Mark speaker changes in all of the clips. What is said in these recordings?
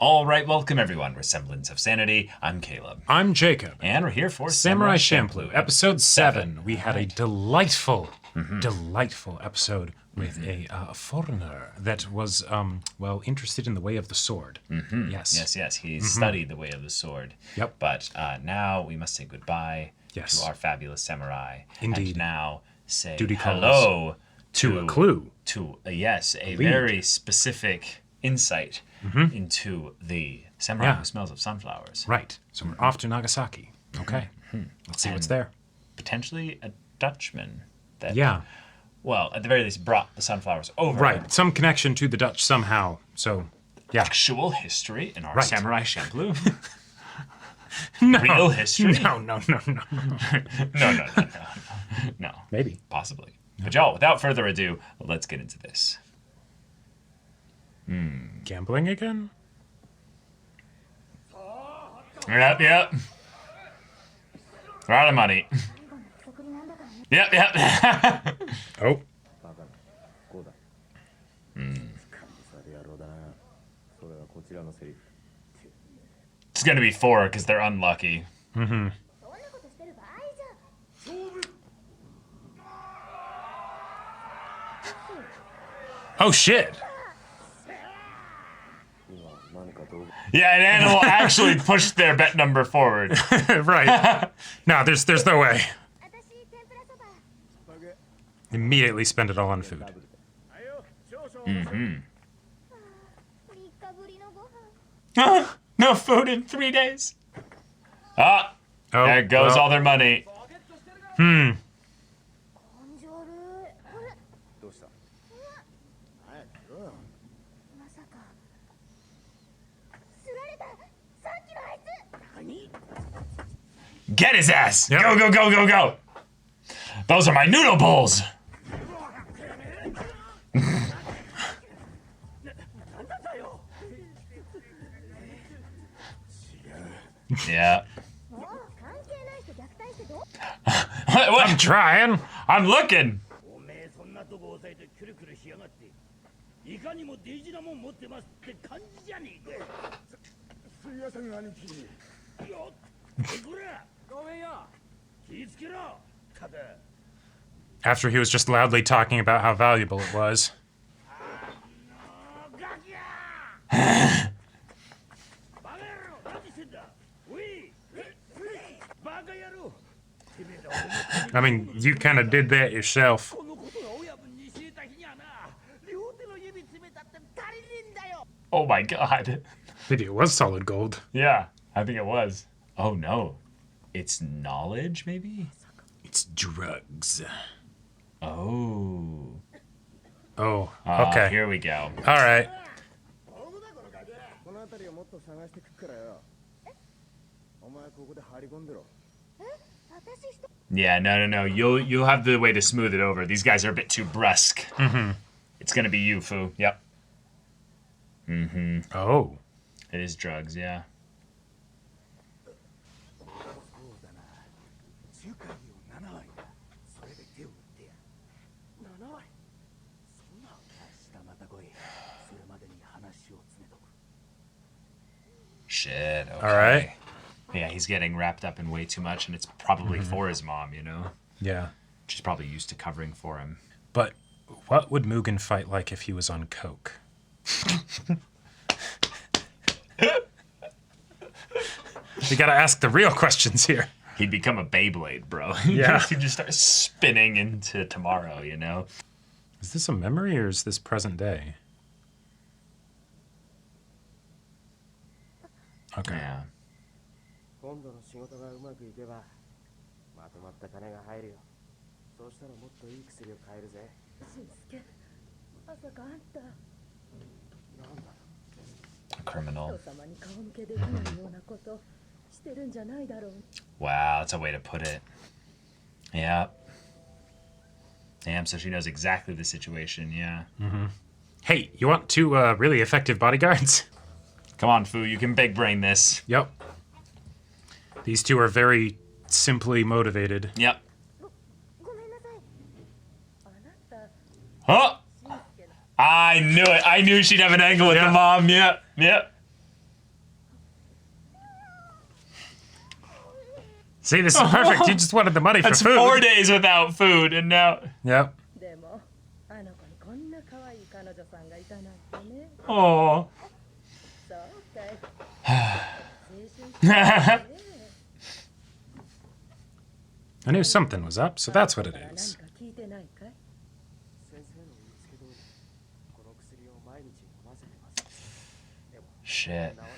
Speaker 1: All right, welcome everyone. We're Semblance of Sanity. I'm Caleb.
Speaker 2: I'm Jacob.
Speaker 1: And we're here for
Speaker 2: Samurai Champloo, episode 7. We had a
Speaker 1: Right.
Speaker 2: delightful episode with a foreigner that was, interested in the way of the sword. Yes.
Speaker 1: Yes. He studied the way of the sword.
Speaker 2: Yep.
Speaker 1: But now we must say goodbye
Speaker 2: Yes.
Speaker 1: to our fabulous samurai.
Speaker 2: Indeed.
Speaker 1: And now say
Speaker 2: Duty calls
Speaker 1: hello
Speaker 2: to a clue.
Speaker 1: To, a
Speaker 2: lead.
Speaker 1: very specific insight into the samurai who smells of sunflowers.
Speaker 2: Right. So we're off to Nagasaki. Okay. Let's see what's there.
Speaker 1: Potentially a Dutchman that,
Speaker 2: Yeah.
Speaker 1: well, at the very least, brought the sunflowers over.
Speaker 2: Right. Some connection to the Dutch somehow. So, yeah.
Speaker 1: Actual history in our
Speaker 2: Right.
Speaker 1: Samurai Champloo.
Speaker 2: No.
Speaker 1: Real history?
Speaker 2: No.
Speaker 1: No.
Speaker 2: Maybe.
Speaker 1: Possibly. But y'all, without further ado, let's get into this.
Speaker 2: Gambling again?
Speaker 1: Yep. A lot of money. Yep.
Speaker 2: Oh.
Speaker 1: It's gonna be 4 because they're unlucky.
Speaker 2: Oh, shit.
Speaker 1: Yeah, an animal actually pushed their bet number forward.
Speaker 2: Right. No, there's no way. Immediately spend it all on food.
Speaker 1: No food in 3 days. Ah,
Speaker 2: Oh,
Speaker 1: there goes
Speaker 2: well.
Speaker 1: all their money. Get his ass!
Speaker 2: Yep.
Speaker 1: Go! Those are my noodle bowls! Yeah. What?
Speaker 2: I'm trying.
Speaker 1: I'm looking!
Speaker 2: After he was just loudly talking about how valuable it was. I mean, you kind of did that yourself.
Speaker 1: Oh my god.
Speaker 2: Maybe it was solid gold.
Speaker 1: Yeah, I think it was. Oh no. It's knowledge, maybe?
Speaker 2: It's drugs.
Speaker 1: Oh.
Speaker 2: Oh, okay.
Speaker 1: Here we go.
Speaker 2: All right.
Speaker 1: Yeah, no. You'll have the way to smooth it over. These guys are a bit too brusque. It's gonna be you, Fu. Yep.
Speaker 2: Oh.
Speaker 1: It is drugs, yeah. Shit. Okay.
Speaker 2: All right.
Speaker 1: Yeah, he's getting wrapped up in way too much, and it's probably for his mom, you know?
Speaker 2: Yeah.
Speaker 1: She's probably used to covering for him.
Speaker 2: But what would Mugen fight like if he was on coke? We gotta ask the real questions here.
Speaker 1: He'd become a Beyblade, bro.
Speaker 2: Yeah.
Speaker 1: He'd just start spinning into tomorrow, you know?
Speaker 2: Is this a memory or is this present day? Okay.
Speaker 1: Yeah.
Speaker 3: 今度の仕事がうまくいけばまとまった金が入るよ。そうしたらもっといい薬を買えるぜ。
Speaker 4: しんすけ、まさかあんた
Speaker 1: A criminal.
Speaker 4: 人様に顔向けできないようなことしてるんじゃないだろう。
Speaker 1: Wow, that's a way to put it. Yeah. Damn, so she knows exactly the situation, yeah.
Speaker 2: Hey, you want two really effective bodyguards?
Speaker 1: Come on, Fu, you can big brain this.
Speaker 2: Yep. These two are very simply motivated.
Speaker 1: Yep.
Speaker 4: ごめんなさい。あなた
Speaker 1: Oh! I knew it. I knew she'd have an angle with the mom. Yep.
Speaker 2: See, this is perfect. You just wanted the money for
Speaker 1: That's
Speaker 2: food.
Speaker 1: 4 days without food, and now.
Speaker 2: Yep.
Speaker 4: でもあの子にこんな可愛い彼女さんがいたなんてね。
Speaker 1: Oh.
Speaker 4: そうかい。青春してるね。
Speaker 2: I knew something was up, so that's what it
Speaker 4: 何
Speaker 2: is.
Speaker 4: か聞いてないかい？
Speaker 3: 先生の言いつけ通りこの薬を毎日飲ませてますでも
Speaker 1: Shit.
Speaker 3: 治らない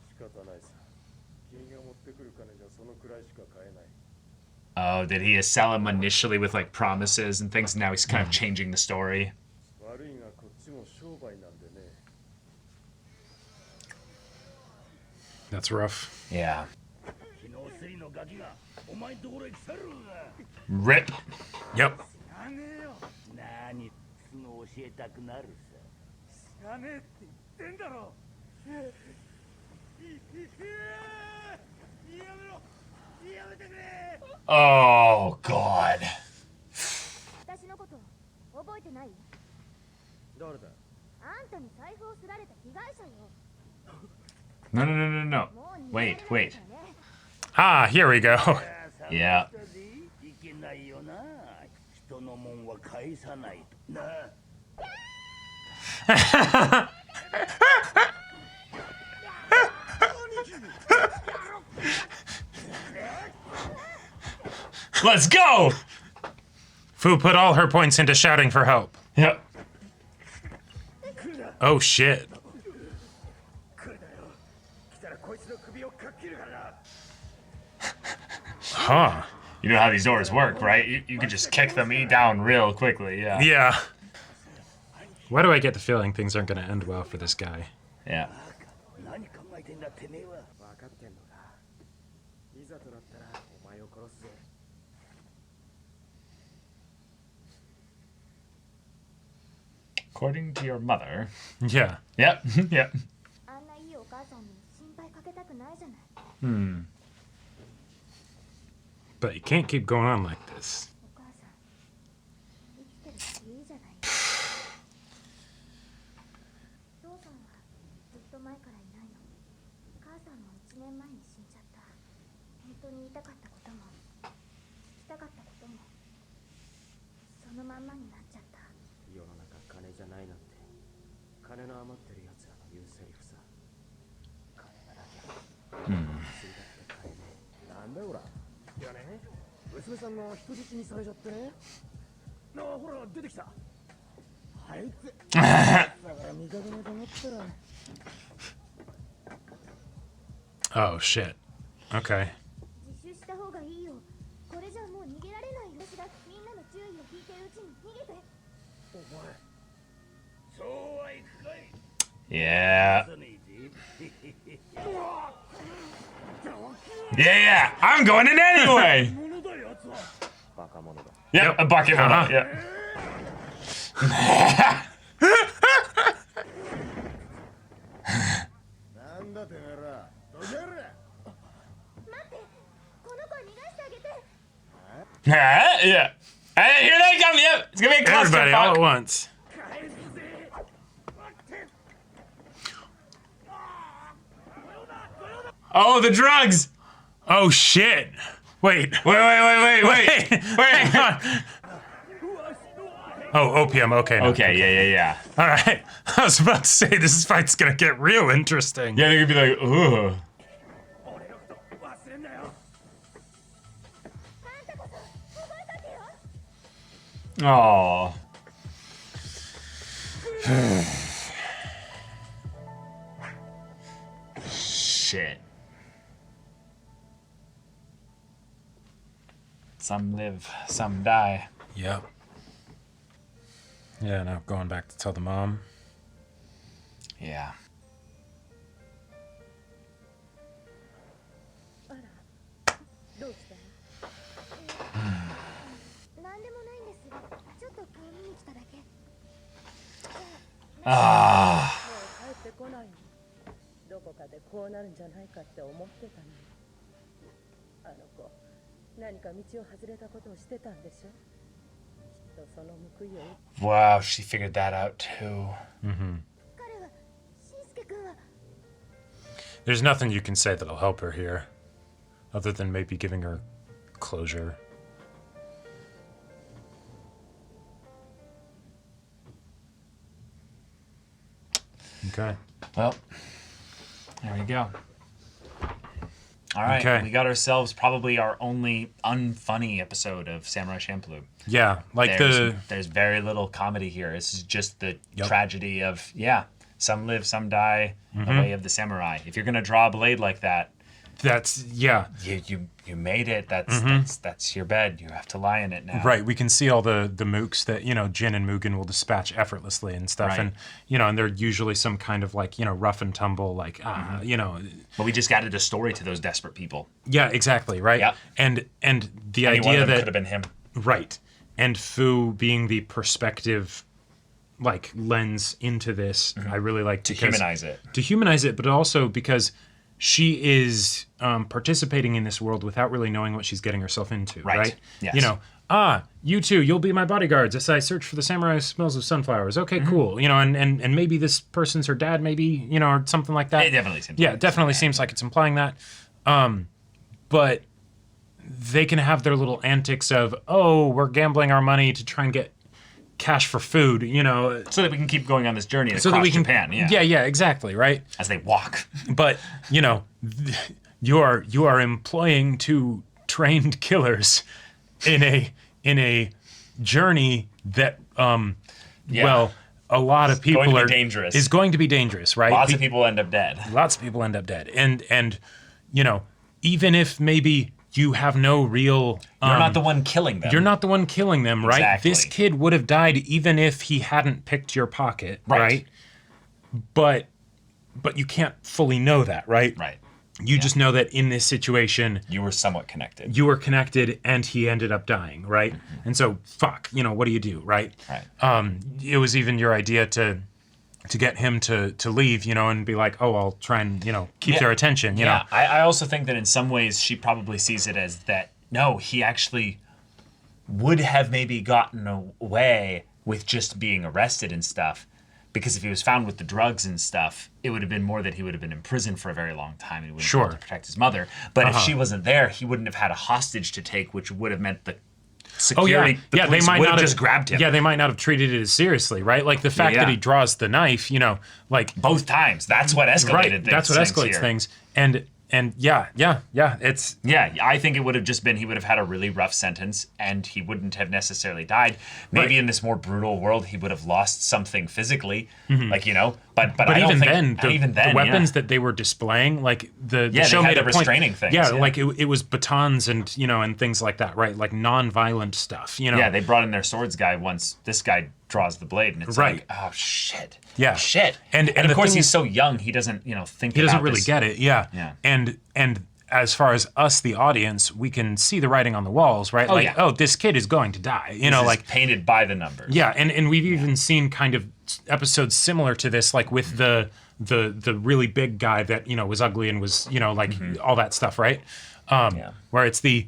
Speaker 3: 仕方ないさ君が持ってくる金じゃそのくらいしか買えない
Speaker 1: Oh, did he sell him initially with like promises and things? Now he's kind of changing the story.
Speaker 3: 悪いがこっちも商売なんでね
Speaker 2: That's rough.
Speaker 1: Yeah.
Speaker 5: 昨日スリのガキがお前んところへ来たろうが
Speaker 1: Rip.
Speaker 2: Yep.
Speaker 5: 知らねえよ何すぐ教えたくなるさ知らねえって言ってんだろやめろやめてくれ
Speaker 1: Oh, God.
Speaker 6: 私のこと覚えてない？
Speaker 3: 誰だ
Speaker 6: あんたに財布をすられた被害者よ。
Speaker 1: No, no, no, no, no.
Speaker 6: もう逃げら
Speaker 1: Wait,
Speaker 6: れない
Speaker 1: wait.
Speaker 6: からね。
Speaker 2: Ah, here we go.
Speaker 1: Yeah.
Speaker 5: いけないよな人のもんは返さないとな
Speaker 1: Let's go.
Speaker 2: Fu put all her points into shouting for help.
Speaker 1: Yep.
Speaker 2: Oh shit.
Speaker 5: 来るだよ来たらこいつの首をかっ切るからな
Speaker 2: Huh.
Speaker 1: You know how these doors work, right? You can just kick them down real quickly. Yeah.
Speaker 2: Yeah. Why do I get the feeling things aren't going to end well for this guy?
Speaker 1: Yeah.
Speaker 5: 何考えてんだてめえは
Speaker 3: 分かってんのかいざとなったらお前を殺すぜ
Speaker 1: According to your mother.
Speaker 2: Yeah.
Speaker 1: Yep. Yep.
Speaker 6: あんないいお母さんに心配かけたくないじゃない。
Speaker 2: Hmm. But you can't keep going on like this.
Speaker 6: お母さん生きてるしいいじゃない。父さんはずっと前からいないの。母さんも1年前に死んじゃった。本当に言いたかったことも聞きたかったこともそのまんまになっちゃった。
Speaker 3: 世の中金じゃないなんて金の余ってる奴らの言うセリフさ金がなきゃ薬だって買えねえなんだよほらいやね娘さんが人質にされちゃってねあほら出てきたあいつだから見かけねえと思ったら
Speaker 2: Oh shit. Okay.
Speaker 6: 自首した方がいいよ。これじゃもう逃げられないよ。私だみんなの注意を引いてるうちに逃げて。
Speaker 3: お前
Speaker 5: そうはいくかい
Speaker 1: Yeah.
Speaker 5: さねえぜ
Speaker 1: Yeah, yeah. I'm going in anyway.
Speaker 5: 物だよやつは
Speaker 3: バカ者だ
Speaker 1: Yep. A bucket.
Speaker 2: Uh-huh.
Speaker 1: Yep.
Speaker 3: なんだてめえらどけら
Speaker 6: 待ってこの子逃がしてあげて。
Speaker 1: Yeah. Hey, here they come. Yep. It's gonna be a
Speaker 2: Everybody all at
Speaker 1: clusterfuck.
Speaker 2: once.
Speaker 1: Oh, the drugs.
Speaker 2: Oh shit. Wait.
Speaker 1: Wait.
Speaker 2: Hang on. Oh, opium. Okay. now.
Speaker 1: Okay. Yeah.
Speaker 2: All right. I was about to say this fight's gonna get real interesting.
Speaker 1: Yeah, they're gonna be like, ugh.
Speaker 5: 俺のこと忘れんなよ
Speaker 1: Oh. Shit. Some live, some die.
Speaker 2: Yep. Yeah. Now going back to tell the mom.
Speaker 1: Yeah.
Speaker 4: あらどうした？
Speaker 6: なんでもないんです。ちょっと顔見に来ただけ。
Speaker 1: Ah.
Speaker 4: もう帰ってこないの。どこかでこうなるんじゃないかって思ってたのに。あの子何か道を外れたことをしてたんでしょ。きっとその報いを。
Speaker 1: Wow, she figured that out too.
Speaker 6: 彼はしんすけ君は
Speaker 2: There's nothing you can say that'll help her here. other than maybe giving her closure. Okay.
Speaker 1: Well, there we go. All right,
Speaker 2: Okay.
Speaker 1: we got ourselves probably our only unfunny episode of Samurai Champloo.
Speaker 2: Yeah, like
Speaker 1: There's very little comedy here. This is just the tragedy of, some live, some die, the way of the samurai. If you're gonna draw a blade like that,
Speaker 2: that's
Speaker 1: you made it. That's your bed. You have to lie in it now.
Speaker 2: right. We can see all the mooks that Jin and Mugen will dispatch effortlessly and stuff,
Speaker 1: Right.
Speaker 2: and and they're usually some kind of like rough and tumble, like
Speaker 1: But we just added a story to those desperate people.
Speaker 2: Yeah, exactly, right.
Speaker 1: Yep.
Speaker 2: And the
Speaker 1: Any one
Speaker 2: idea
Speaker 1: of them
Speaker 2: that
Speaker 1: could have been him.
Speaker 2: right, and Fu being the perspective like lens into this, I really like
Speaker 1: To humanize it.
Speaker 2: To humanize it, but also because she is participating in this world without really knowing what she's getting herself into, right?
Speaker 1: Yes.
Speaker 2: You two, you'll be my bodyguards as I search for the samurai smells of sunflowers. Okay, cool. And maybe this person's her dad, maybe, or something like that.
Speaker 1: It definitely seems
Speaker 2: Yeah,
Speaker 1: like
Speaker 2: it definitely seems like it's implying that. But they can have their little antics of, oh, we're gambling our money to try and get cash for food,
Speaker 1: so that we can keep going on this journey
Speaker 2: so that
Speaker 1: across
Speaker 2: we can,
Speaker 1: Japan.
Speaker 2: yeah, exactly, right?
Speaker 1: As they walk.
Speaker 2: But you are employing two trained killers in a journey that well, a lot of people
Speaker 1: going to be dangerous.
Speaker 2: is going to be dangerous, right?
Speaker 1: Lots of people end up dead.
Speaker 2: Lots of people end up dead, and even if maybe you have no real
Speaker 1: You're not the one killing them.
Speaker 2: you're not the one killing them, right?
Speaker 1: Exactly.
Speaker 2: This kid would have died even if he hadn't picked your pocket,
Speaker 1: Right.
Speaker 2: But you can't fully know that, right?
Speaker 1: Right.
Speaker 2: You just know that in this situation,
Speaker 1: You were somewhat connected.
Speaker 2: you were connected and he ended up dying, right? And so, fuck, what do you do, right?
Speaker 1: Right.
Speaker 2: It was even your idea to get him to leave, and be like, oh, I'll try and, keep their attention, you know?
Speaker 1: I also think that in some ways she probably sees it as that, no, he actually would have maybe gotten away with just being arrested and stuff. Because if he was found with the drugs and stuff, it would have been more that he would have been in prison for a very long time and he wouldn't be able to protect his mother. But if she wasn't there, he wouldn't have had a hostage to take, which would have meant the security, the police would have just grabbed him.
Speaker 2: Yeah, they might not have treated it as seriously, right? Like the fact that he draws the knife, like
Speaker 1: both times. That's what escalated
Speaker 2: right,
Speaker 1: things.
Speaker 2: that's what escalates
Speaker 1: here.
Speaker 2: things. And it's
Speaker 1: I think it would have just been he would have had a really rough sentence and he wouldn't have necessarily died. Maybe in this more brutal world he would have lost something physically, But I don't think
Speaker 2: the weapons that they were displaying, like the show
Speaker 1: they had
Speaker 2: made
Speaker 1: the
Speaker 2: a point.
Speaker 1: restraining things.
Speaker 2: Yeah, like it was batons and and things like that, right? Like non-violent stuff.
Speaker 1: Yeah, they brought in their swords guy once. This guy draws the blade, and it's like, oh shit.
Speaker 2: Yeah.
Speaker 1: Shit.
Speaker 2: And
Speaker 1: of
Speaker 2: the
Speaker 1: course
Speaker 2: thing
Speaker 1: he's
Speaker 2: is-
Speaker 1: so young, he doesn't, think
Speaker 2: He doesn't
Speaker 1: about
Speaker 2: really
Speaker 1: this.
Speaker 2: get it. Yeah.
Speaker 1: Yeah.
Speaker 2: And as far as us, the audience, we can see the writing on the walls, right? This kid is going to die.
Speaker 1: This is painted by the numbers.
Speaker 2: Yeah, and we've even seen kind of episodes similar to this, like with the really big guy that was ugly and was all that stuff, right? Where it's the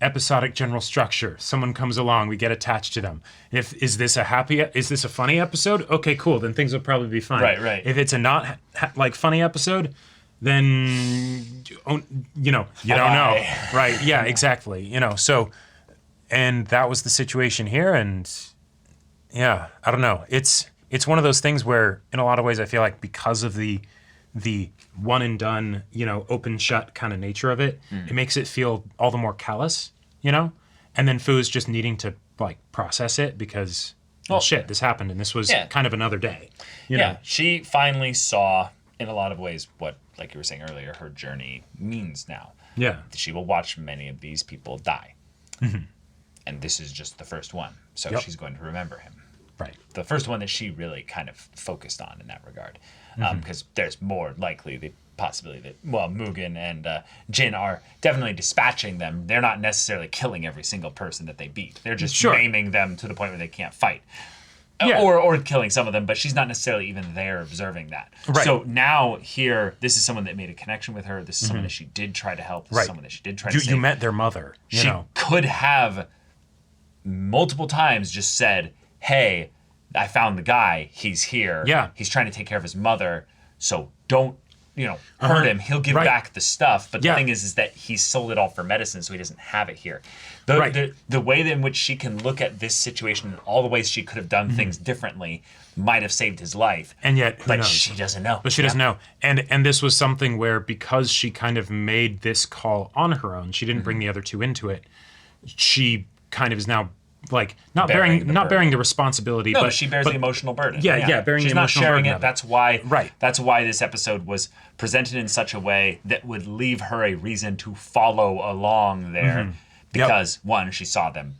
Speaker 2: episodic general structure. Someone comes along, we get attached to them. Is this a funny episode? Okay, cool. Then things will probably be fine.
Speaker 1: Right.
Speaker 2: If it's a not funny episode, then you don't know. Right? Yeah, exactly. So, and that was the situation here, and yeah, I don't know. It's one of those things where, in a lot of ways, I feel like because of the one and done, open shut kind of nature of it, it makes it feel all the more callous, and then Fu is just needing to process it because, well, shit, this happened and this was kind of another day. You know?
Speaker 1: She finally saw, in a lot of ways, what, like you were saying earlier, her journey means now.
Speaker 2: Yeah.
Speaker 1: She will watch many of these people die. Mm-hmm. And this is just the first one. So she's going to remember him.
Speaker 2: Right.
Speaker 1: The first one that she really kind of focused on in that regard. Because there's more likely the possibility that, Mugen and Jin are definitely dispatching them. They're not necessarily killing every single person that they beat. They're just maiming them to the point where they can't fight.
Speaker 2: Yeah.
Speaker 1: Or killing some of them, but she's not necessarily even there observing that.
Speaker 2: Right.
Speaker 1: So now here, this is someone that made a connection with her. This is someone that she did try to help. This is someone that she did try to save.
Speaker 2: You met their mother.
Speaker 1: She could have multiple times just said, hey, I found the guy. He's here.
Speaker 2: Yeah.
Speaker 1: He's trying to take care of his mother. So don't hurt him, he'll give
Speaker 2: Right.
Speaker 1: back the stuff. But the
Speaker 2: Yeah.
Speaker 1: thing is that he sold it all for medicine, so he doesn't have it here.
Speaker 2: Right.
Speaker 1: The way in which she can look at this situation and all the ways she could have done things differently might have saved his life.
Speaker 2: And yet, who
Speaker 1: but
Speaker 2: knows?
Speaker 1: she doesn't know.
Speaker 2: But she doesn't know. And this was something where, because she kind of made this call on her own, she didn't bring the other two into it. She kind of is now like not
Speaker 1: Bearing
Speaker 2: bearing
Speaker 1: the
Speaker 2: the responsibility,
Speaker 1: No,
Speaker 2: but
Speaker 1: but she bears the emotional burden.
Speaker 2: Yeah, bearing
Speaker 1: She's
Speaker 2: the
Speaker 1: not
Speaker 2: emotional
Speaker 1: sharing
Speaker 2: burden
Speaker 1: it.
Speaker 2: of it.
Speaker 1: That's why.
Speaker 2: Right.
Speaker 1: That's why this episode was presented in such a way that would leave her a reason to follow along there, because one, she saw them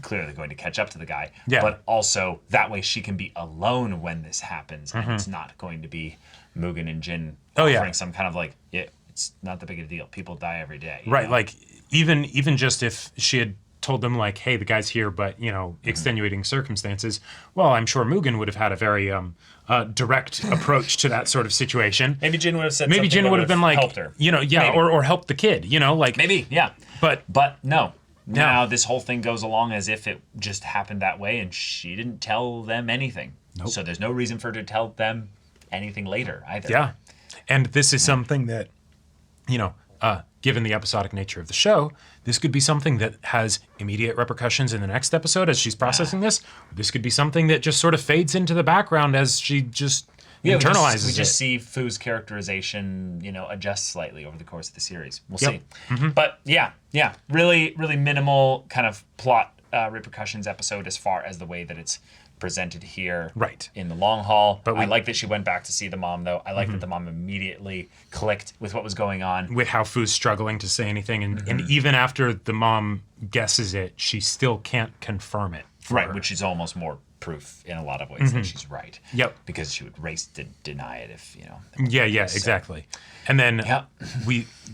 Speaker 1: clearly going to catch up to the guy.
Speaker 2: Yeah.
Speaker 1: But also that way she can be alone when this happens, and it's not going to be Mugen and Jin offering some kind of like, it's not that big a deal. People die every day. you
Speaker 2: right,
Speaker 1: know?
Speaker 2: like even just if she had told them like, hey, the guy's here, but extenuating circumstances. Well, I'm sure Mugen would have had a very direct approach to that sort of situation.
Speaker 1: Maybe Jin would have said.
Speaker 2: Maybe
Speaker 1: something
Speaker 2: Jin
Speaker 1: that
Speaker 2: would have been like,
Speaker 1: helped her. Maybe.
Speaker 2: or helped the kid, like
Speaker 1: Maybe, yeah.
Speaker 2: But
Speaker 1: no. Now this whole thing goes along as if it just happened that way, and she didn't tell them anything.
Speaker 2: Nope.
Speaker 1: So there's no reason for her to tell them anything later either.
Speaker 2: yeah, and this is something that, given the episodic nature of the show, this could be something that has immediate repercussions in the next episode as she's processing this. This could be something that just sort of fades into the background as she just internalizes
Speaker 1: we
Speaker 2: it.
Speaker 1: just see Fu's characterization, adjust slightly over the course of the series. We'll
Speaker 2: Yep.
Speaker 1: see. But yeah, really, really minimal kind of plot repercussions episode as far as the way that it's presented here
Speaker 2: Right.
Speaker 1: in the long haul.
Speaker 2: But
Speaker 1: I like that she went back to see the mom, though. I like that the mom immediately clicked with what was going on.
Speaker 2: with how Fu's struggling to say anything, and even after the mom guesses it, she still can't confirm it. for
Speaker 1: Right,
Speaker 2: her.
Speaker 1: which is almost more proof in a lot of ways that she's right.
Speaker 2: Yep.
Speaker 1: Because she would race to deny it if,
Speaker 2: Yeah, exactly. And then
Speaker 1: Yeah.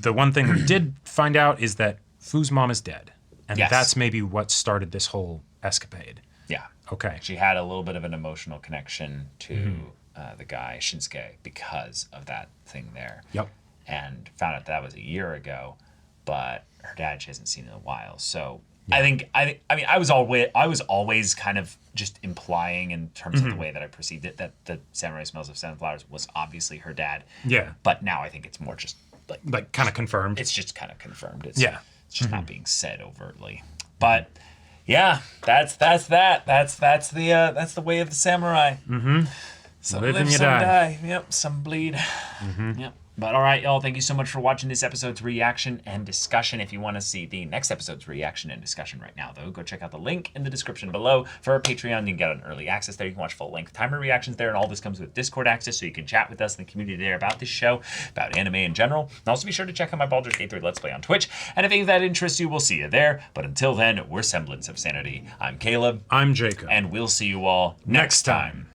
Speaker 2: the one thing we did find out is that Fu's mom is dead. And
Speaker 1: Yes.
Speaker 2: that's maybe what started this whole escapade.
Speaker 1: Yeah.
Speaker 2: Okay.
Speaker 1: She had a little bit of an emotional connection to the guy, Shinsuke, because of that thing there.
Speaker 2: Yep.
Speaker 1: And found out that was a year ago, but her dad she hasn't seen in a while. So I was always kind of just implying in terms of the way that I perceived it that the Samurai Smells of Sunflowers was obviously her dad.
Speaker 2: Yeah.
Speaker 1: But now I think it's more just
Speaker 2: Like kind of confirmed.
Speaker 1: it's just kind of confirmed. It's just not being said overtly. But yeah, that's that. That's the way of the samurai. Some
Speaker 2: Live
Speaker 1: live,
Speaker 2: and you
Speaker 1: some
Speaker 2: die.
Speaker 1: die. Yep, some bleed. Yep. But all right, y'all, thank you so much for watching this episode's reaction and discussion. If you want to see the next episode's reaction and discussion right now, though, go check out the link in the description below for our Patreon. You can get an early access there. You can watch full-length timer reactions there, and all this comes with Discord access, so you can chat with us in the community there about this show, about anime in general. And also be sure to check out my Baldur's Gate 3 Let's Play on Twitch. And if any of that interests you, we'll see you there. But until then, we're Semblance of Sanity. I'm Caleb,
Speaker 2: I'm Jacob.
Speaker 1: and we'll see you all next time.